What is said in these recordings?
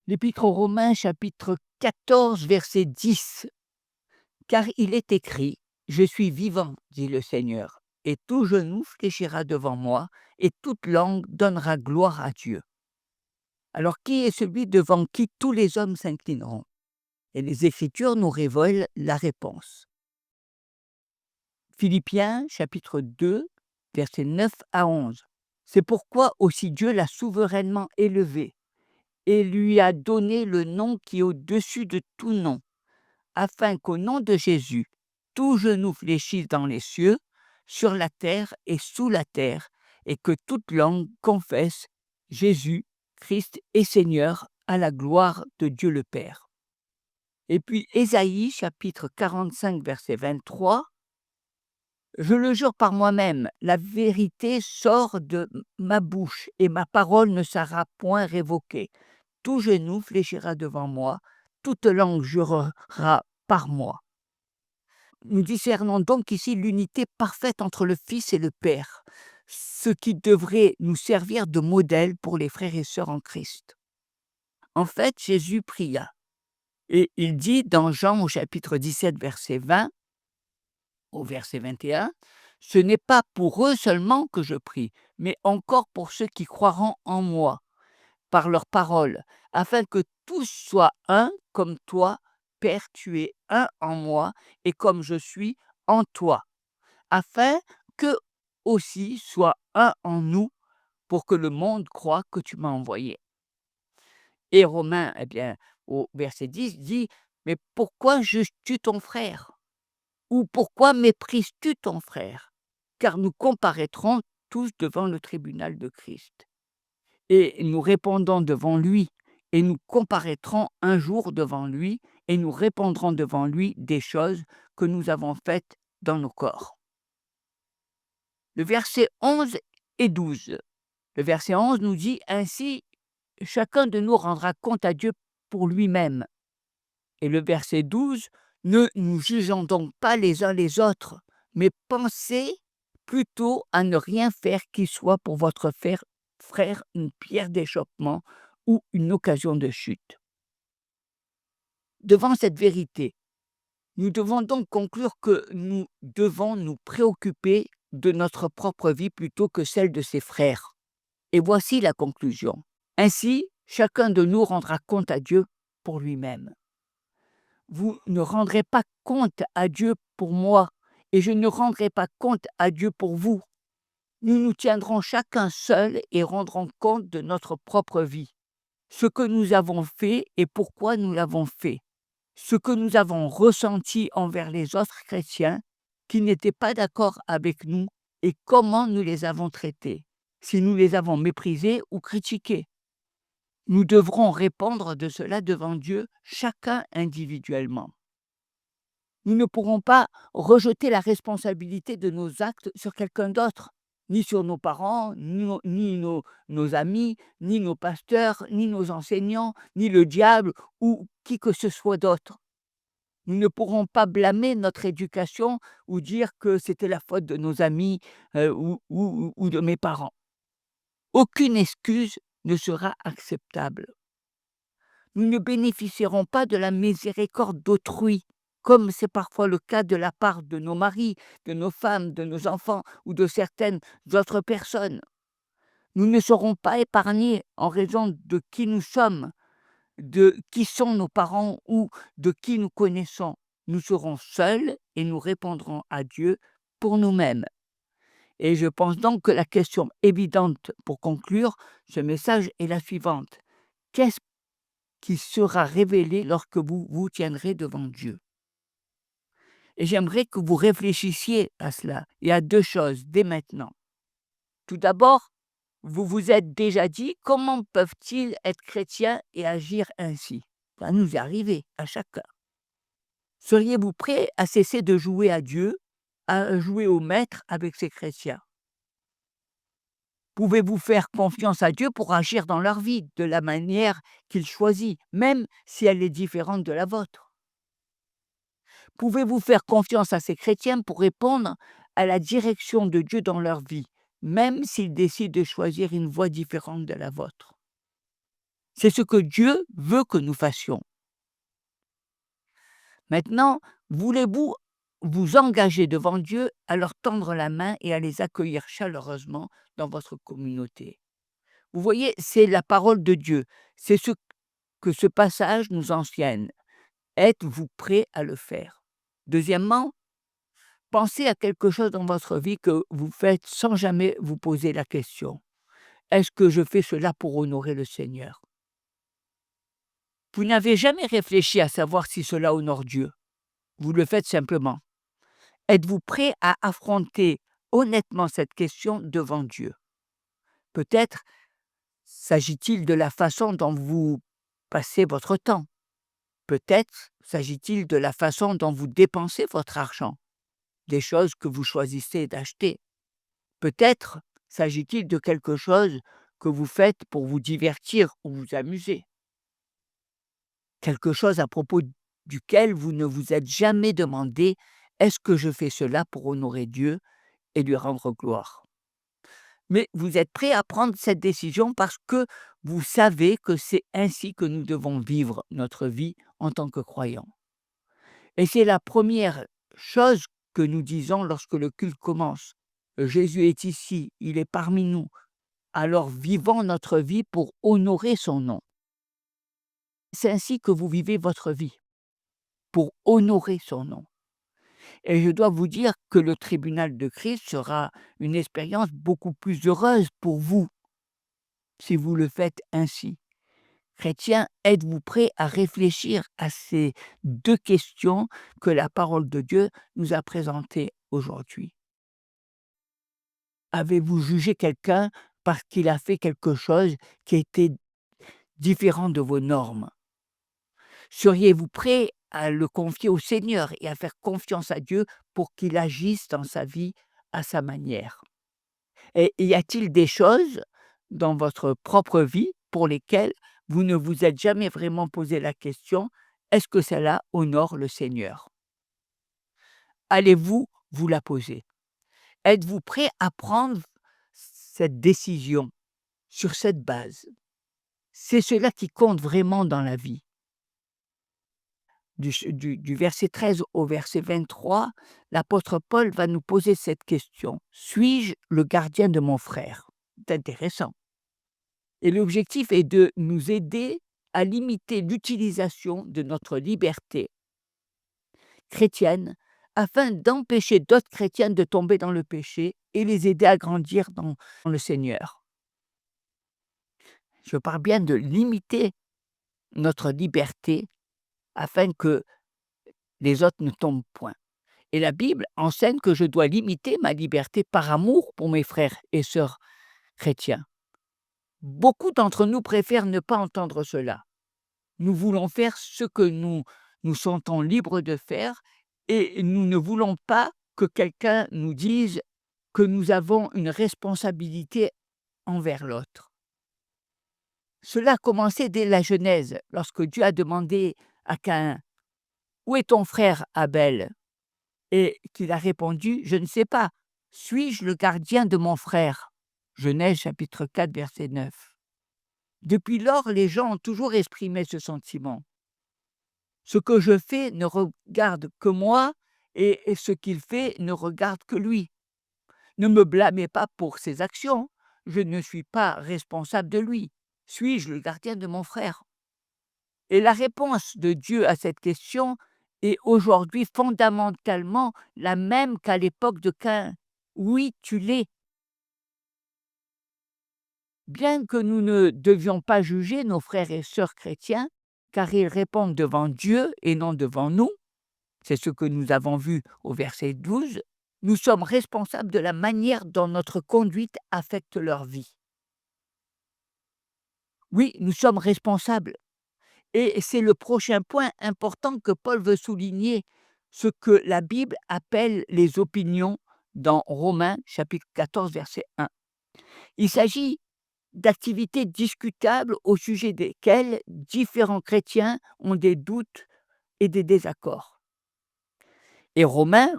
L'Épître aux Romains, chapitre 14, verset 10. Car il est écrit: Je suis vivant, dit le Seigneur, et tout genou fléchira devant moi, et toute langue donnera gloire à Dieu. Alors, qui est celui devant qui tous les hommes s'inclineront? Et les Écritures nous révèlent la réponse. Philippiens, chapitre 2, versets 9 à 11. C'est pourquoi aussi Dieu l'a souverainement élevé et lui a donné le nom qui est au-dessus de tout nom, afin qu'au nom de Jésus, tout genou fléchisse dans les cieux, sur la terre et sous la terre, et que toute langue confesse Jésus, Christ est Seigneur, à la gloire de Dieu le Père. Et puis Ésaïe, chapitre 45, verset 23. Je le jure par moi-même, la vérité sort de ma bouche, et ma parole ne sera point révoquée. Tout genou fléchira devant moi, toute langue jurera par moi. Nous discernons donc ici l'unité parfaite entre le Fils et le Père, ce qui devrait nous servir de modèle pour les frères et sœurs en Christ. En fait, Jésus pria, et il dit dans Jean au chapitre 17, verset 20, au verset 21, « Ce n'est pas pour eux seulement que je prie, mais encore pour ceux qui croiront en moi, par leur parole, afin que tous soient un, comme toi, Père, tu es un en moi, et comme je suis en toi, afin qu'eux aussi soient un en nous, pour que le monde croie que tu m'as envoyé. » Et Romains, au verset 10, dit, « Mais pourquoi juges-tu ton frère? Ou pourquoi méprises-tu ton frère? Car nous comparaîtrons tous devant le tribunal de Christ. Et nous répondons devant lui, et nous comparaîtrons un jour devant lui, et nous répondrons devant lui des choses que nous avons faites dans nos corps. » Le verset 11 et 12. Le verset 11 nous dit, « Ainsi, chacun de nous rendra compte à Dieu pour lui-même. » Et le verset 12, « Ne nous jugeons donc pas les uns les autres, mais pensez plutôt à ne rien faire qui soit pour votre frère une pierre d'achoppement ou une occasion de chute. » Devant cette vérité, nous devons donc conclure que nous devons nous préoccuper de notre propre vie plutôt que celle de ses frères. Et voici la conclusion. Ainsi, chacun de nous rendra compte à Dieu pour lui-même. Vous ne rendrez pas compte à Dieu pour moi, et je ne rendrai pas compte à Dieu pour vous. Nous nous tiendrons chacun seul et rendrons compte de notre propre vie, ce que nous avons fait et pourquoi nous l'avons fait, ce que nous avons ressenti envers les autres chrétiens qui n'étaient pas d'accord avec nous et comment nous les avons traités, si nous les avons méprisés ou critiqués. Nous devrons répondre de cela devant Dieu, chacun individuellement. Nous ne pourrons pas rejeter la responsabilité de nos actes sur quelqu'un d'autre, ni sur nos parents, ni nos amis, ni nos pasteurs, ni nos enseignants, ni le diable ou qui que ce soit d'autre. Nous ne pourrons pas blâmer notre éducation ou dire que c'était la faute de nos amis ou de mes parents. Aucune excuse ne sera acceptable. Nous ne bénéficierons pas de la miséricorde d'autrui, comme c'est parfois le cas de la part de nos maris, de nos femmes, de nos enfants ou de certaines autres personnes. Nous ne serons pas épargnés en raison de qui nous sommes, de qui sont nos parents ou de qui nous connaissons. Nous serons seuls et nous répondrons à Dieu pour nous-mêmes. Et je pense donc que la question évidente pour conclure ce message est la suivante. Qu'est-ce qui sera révélé lorsque vous vous tiendrez devant Dieu? Et j'aimerais que vous réfléchissiez à cela et à deux choses dès maintenant. Tout d'abord, vous vous êtes déjà dit comment peuvent-ils être chrétiens et agir ainsi? Ça nous est arrivé à chacun. Seriez-vous prêt à cesser de jouer à Dieu, à jouer au maître avec ces chrétiens? Pouvez-vous faire confiance à Dieu pour agir dans leur vie de la manière qu'il choisit, même si elle est différente de la vôtre? Pouvez-vous faire confiance à ces chrétiens pour répondre à la direction de Dieu dans leur vie, même s'ils décident de choisir une voie différente de la vôtre? C'est ce que Dieu veut que nous fassions. Maintenant, voulez-vous vous engager devant Dieu à leur tendre la main et à les accueillir chaleureusement dans votre communauté? Vous voyez, c'est la parole de Dieu. C'est ce que ce passage nous enseigne. Êtes-vous prêt à le faire? Deuxièmement, pensez à quelque chose dans votre vie que vous faites sans jamais vous poser la question. Est-ce que je fais cela pour honorer le Seigneur? Vous n'avez jamais réfléchi à savoir si cela honore Dieu. Vous le faites simplement. Êtes-vous prêt à affronter honnêtement cette question devant Dieu? Peut-être s'agit-il de la façon dont vous passez votre temps. Peut-être s'agit-il de la façon dont vous dépensez votre argent, des choses que vous choisissez d'acheter. Peut-être s'agit-il de quelque chose que vous faites pour vous divertir ou vous amuser. Quelque chose à propos duquel vous ne vous êtes jamais demandé: «Est-ce que je fais cela pour honorer Dieu et lui rendre gloire?» Mais vous êtes prêt à prendre cette décision parce que vous savez que c'est ainsi que nous devons vivre notre vie en tant que croyants. Et c'est la première chose que nous disons lorsque le culte commence. Jésus est ici, il est parmi nous. Alors vivons notre vie pour honorer son nom. C'est ainsi que vous vivez votre vie, pour honorer son nom. Et je dois vous dire que le tribunal de Christ sera une expérience beaucoup plus heureuse pour vous si vous le faites ainsi. Chrétiens, êtes-vous prêts à réfléchir à ces deux questions que la parole de Dieu nous a présentées aujourd'hui? Avez-vous jugé quelqu'un parce qu'il a fait quelque chose qui était différent de vos normes? Seriez-vous prêt à le confier au Seigneur et à faire confiance à Dieu pour qu'il agisse dans sa vie à sa manière? Et y a-t-il des choses dans votre propre vie pour lesquelles vous ne vous êtes jamais vraiment posé la question: «Est-ce que cela honore le Seigneur?» Allez-vous vous la poser? Êtes-vous prêt à prendre cette décision sur cette base? C'est cela qui compte vraiment dans la vie. Du verset 13 au verset 23, l'apôtre Paul va nous poser cette question: «Suis-je le gardien de mon frère?» C'est intéressant. Et l'objectif est de nous aider à limiter l'utilisation de notre liberté chrétienne afin d'empêcher d'autres chrétiens de tomber dans le péché et les aider à grandir dans le Seigneur. Je parle bien de limiter notre liberté afin que les autres ne tombent point. Et la Bible enseigne que je dois limiter ma liberté par amour pour mes frères et sœurs chrétiens. Beaucoup d'entre nous préfèrent ne pas entendre cela. Nous voulons faire ce que nous sentons libres de faire et nous ne voulons pas que quelqu'un nous dise que nous avons une responsabilité envers l'autre. Cela a commencé dès la Genèse, lorsque Dieu a demandé à Caïn: «Où est ton frère Abel?» Et qu'il a répondu: «Je ne sais pas. Suis-je le gardien de mon frère?» Genèse chapitre 4 verset 9. Depuis lors, les gens ont toujours exprimé ce sentiment. Ce que je fais ne regarde que moi et ce qu'il fait ne regarde que lui. Ne me blâmez pas pour ses actions, je ne suis pas responsable de lui. Suis-je le gardien de mon frère? Et la réponse de Dieu à cette question est aujourd'hui fondamentalement la même qu'à l'époque de Caïn. Oui, tu l'es. Bien que nous ne devions pas juger nos frères et sœurs chrétiens, car ils répondent devant Dieu et non devant nous, c'est ce que nous avons vu au verset 12, nous sommes responsables de la manière dont notre conduite affecte leur vie. Oui, nous sommes responsables. Et c'est le prochain point important que Paul veut souligner, ce que la Bible appelle les opinions dans Romains chapitre 14 verset 1. Il s'agit d'activités discutables au sujet desquelles différents chrétiens ont des doutes et des désaccords. Et Romains,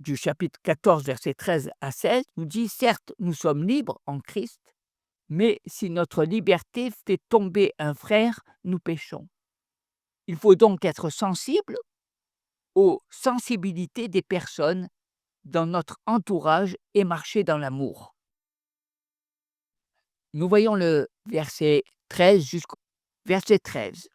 du chapitre 14 verset 13 à 16, nous dit: «Certes, nous sommes libres en Christ, Mais si notre liberté fait tomber un frère, nous péchons. Il faut donc être sensible aux sensibilités des personnes dans notre entourage et marcher dans l'amour. Nous voyons le verset 13 jusqu'au verset 13.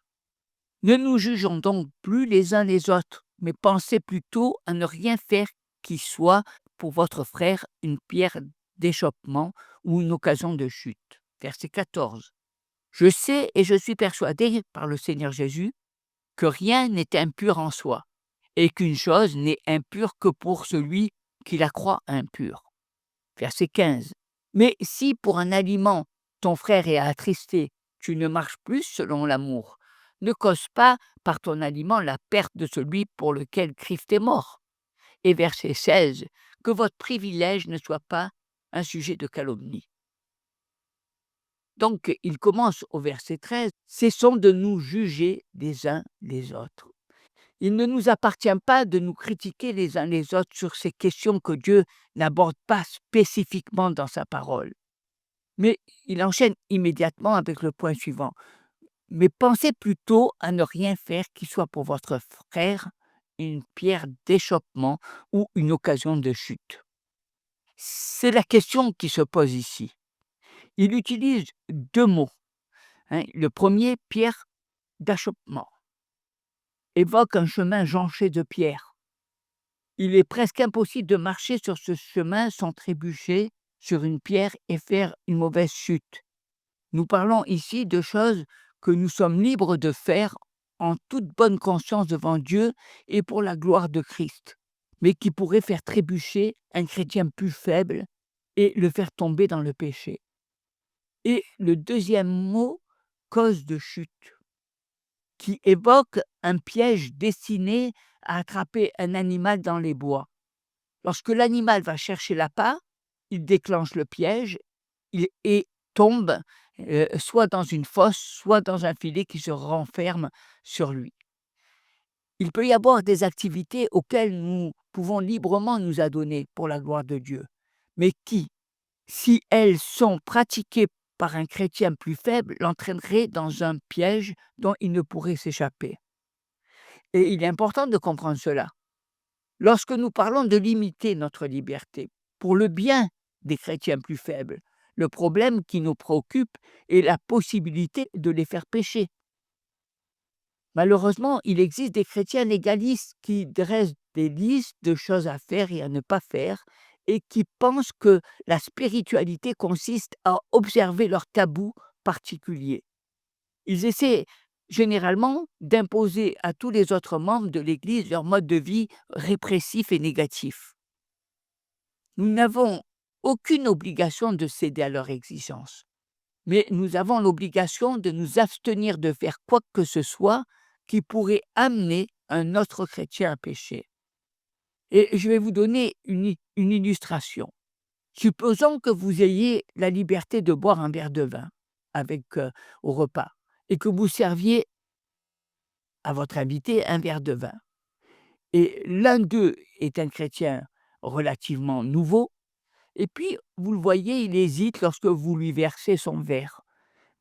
Ne nous jugeons donc plus les uns les autres, mais pensez plutôt à ne rien faire qui soit pour votre frère une pierre d'achoppement ou une occasion de chute. Verset 14. Je sais et je suis persuadé par le Seigneur Jésus que rien n'est impur en soi, et qu'une chose n'est impure que pour celui qui la croit impure. Verset 15. Mais si pour un aliment ton frère est attristé, tu ne marches plus selon l'amour. Ne cause pas par ton aliment la perte de celui pour lequel Christ est mort. Et verset 16. Que votre privilège ne soit pas un sujet de calomnie. Donc, il commence au verset 13. Cessons de nous juger les uns les autres. Il ne nous appartient pas de nous critiquer les uns les autres sur ces questions que Dieu n'aborde pas spécifiquement dans sa parole. Mais il enchaîne immédiatement avec le point suivant. Mais pensez plutôt à ne rien faire qui soit pour votre frère une pierre d'achoppement ou une occasion de chute. C'est la question qui se pose ici. Il utilise deux mots. Le premier, pierre d'achoppement, évoque un chemin jonché de pierres. Il est presque impossible de marcher sur ce chemin sans trébucher sur une pierre et faire une mauvaise chute. Nous parlons ici de choses que nous sommes libres de faire en toute bonne conscience devant Dieu et pour la gloire de Christ, mais qui pourraient faire trébucher un chrétien plus faible et le faire tomber dans le péché. Et le deuxième mot, cause de chute, qui évoque un piège destiné à attraper un animal dans les bois. Lorsque l'animal va chercher l'appât, il déclenche le piège et tombe soit dans une fosse, soit dans un filet qui se renferme sur lui. Il peut y avoir des activités auxquelles nous pouvons librement nous adonner pour la gloire de Dieu, mais qui, si elles sont pratiquées par un chrétien plus faible, l'entraîneraient dans un piège dont il ne pourrait s'échapper. Et il est important de comprendre cela. Lorsque nous parlons de limiter notre liberté pour le bien des chrétiens plus faibles, le problème qui nous préoccupe est la possibilité de les faire pécher. Malheureusement, il existe des chrétiens légalistes qui dressent des listes de choses à faire et à ne pas faire et qui pensent que la spiritualité consiste à observer leurs tabous particuliers. Ils essaient généralement d'imposer à tous les autres membres de l'Église leur mode de vie répressif et négatif. Nous n'avons aucune obligation de céder à leur exigence, mais nous avons l'obligation de nous abstenir de faire quoi que ce soit qui pourrait amener un autre chrétien à pécher. Et je vais vous donner une illustration. Supposons que vous ayez la liberté de boire un verre de vin au repas et que vous serviez à votre invité un verre de vin. Et l'un d'eux est un chrétien relativement nouveau, et puis vous le voyez, il hésite lorsque vous lui versez son verre.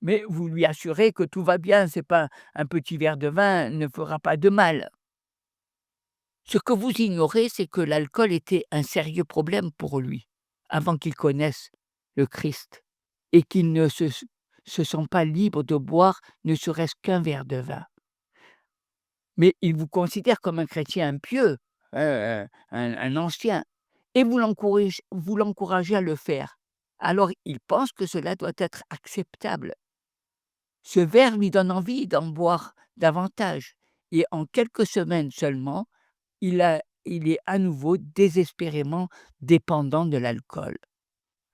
Mais vous lui assurez que tout va bien, c'est pas un petit verre de vin ne fera pas de mal. Ce que vous ignorez, c'est que l'alcool était un sérieux problème pour lui, avant qu'il connaisse le Christ, et qu'il ne se sent pas libre de boire ne serait-ce qu'un verre de vin. Mais il vous considère comme un chrétien impieux, un ancien, et vous l'encouragez à le faire. Alors il pense que cela doit être acceptable. Ce verre lui donne envie d'en boire davantage, et en quelques semaines seulement, il est à nouveau désespérément dépendant de l'alcool.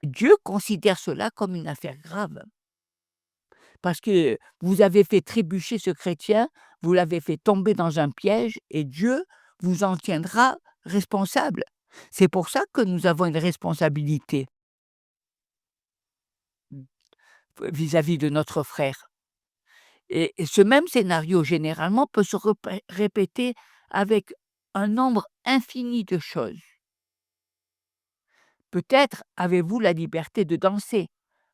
Dieu considère cela comme une affaire grave. Parce que vous avez fait trébucher ce chrétien, vous l'avez fait tomber dans un piège et Dieu vous en tiendra responsable. C'est pour ça que nous avons une responsabilité vis-à-vis de notre frère. Et ce même scénario, généralement, peut se répéter avec un nombre infini de choses. Peut-être avez-vous la liberté de danser,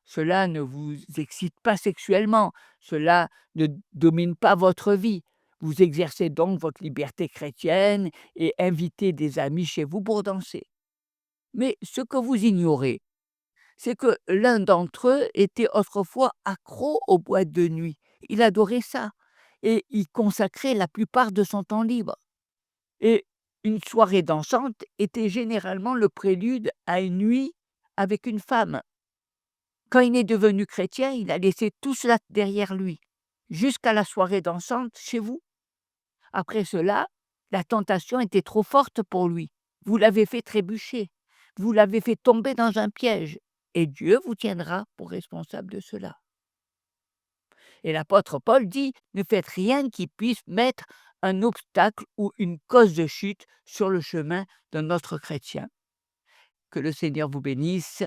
cela ne vous excite pas sexuellement, cela ne domine pas votre vie. Vous exercez donc votre liberté chrétienne et invitez des amis chez vous pour danser. Mais ce que vous ignorez, c'est que l'un d'entre eux était autrefois accro aux boîtes de nuit. Il adorait ça et y consacrait la plupart de son temps libre. Et une soirée dansante était généralement le prélude à une nuit avec une femme. Quand il est devenu chrétien, il a laissé tout cela derrière lui, jusqu'à la soirée dansante chez vous. Après cela, la tentation était trop forte pour lui. Vous l'avez fait trébucher, vous l'avez fait tomber dans un piège, et Dieu vous tiendra pour responsable de cela. Et l'apôtre Paul dit: ne faites rien qui puisse mettre un obstacle ou une cause de chute sur le chemin d'un autre chrétien. Que le Seigneur vous bénisse.